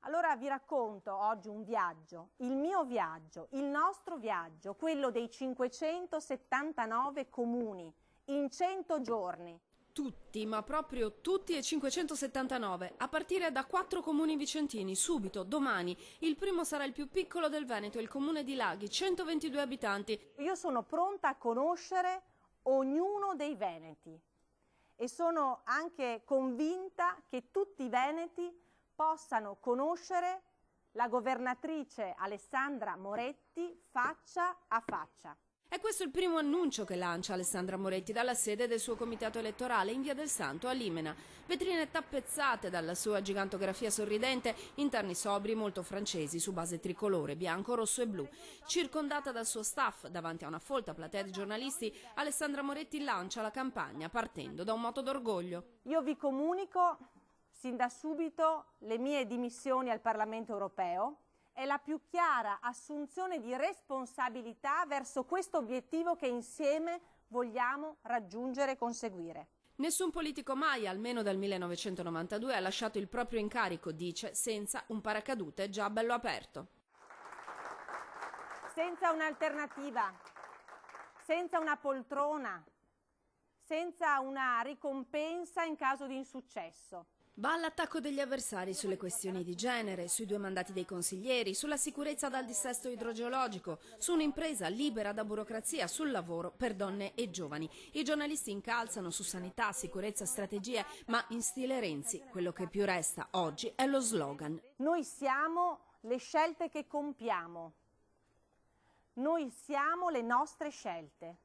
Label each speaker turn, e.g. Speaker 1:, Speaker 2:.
Speaker 1: Allora vi racconto oggi un viaggio, il mio viaggio, il nostro viaggio, quello dei 579 comuni in 100 giorni.
Speaker 2: Tutti, ma proprio tutti e 579, a partire da 4 comuni vicentini, subito, domani. Il primo sarà il più piccolo del Veneto, il comune di Laghi, 122 abitanti.
Speaker 1: Io sono pronta a conoscere ognuno dei veneti e sono anche convinta che tutti i veneti possano conoscere la governatrice Alessandra Moretti faccia a faccia.
Speaker 2: È questo il primo annuncio che lancia Alessandra Moretti dalla sede del suo comitato elettorale in Via del Santo a Limena. Vetrine tappezzate dalla sua gigantografia sorridente, interni sobri molto francesi su base tricolore, bianco, rosso e blu. Circondata dal suo staff, davanti a una folta platea di giornalisti, Alessandra Moretti lancia la campagna partendo da un moto d'orgoglio.
Speaker 1: Io vi comunico sin da subito le mie dimissioni al Parlamento europeo. È la più chiara assunzione di responsabilità verso questo obiettivo che insieme vogliamo raggiungere e conseguire.
Speaker 2: Nessun politico mai, almeno dal 1992, ha lasciato il proprio incarico, dice, senza un paracadute già bello aperto.
Speaker 1: Senza un'alternativa, senza una poltrona, senza una ricompensa in caso di insuccesso.
Speaker 2: Va all'attacco degli avversari sulle questioni di genere, sui 2 mandati dei consiglieri, sulla sicurezza dal dissesto idrogeologico, su un'impresa libera da burocrazia, sul lavoro per donne e giovani. I giornalisti incalzano su sanità, sicurezza, strategie, ma in stile Renzi quello che più resta oggi è lo slogan.
Speaker 1: Noi siamo le scelte che compiamo. Noi siamo le nostre scelte.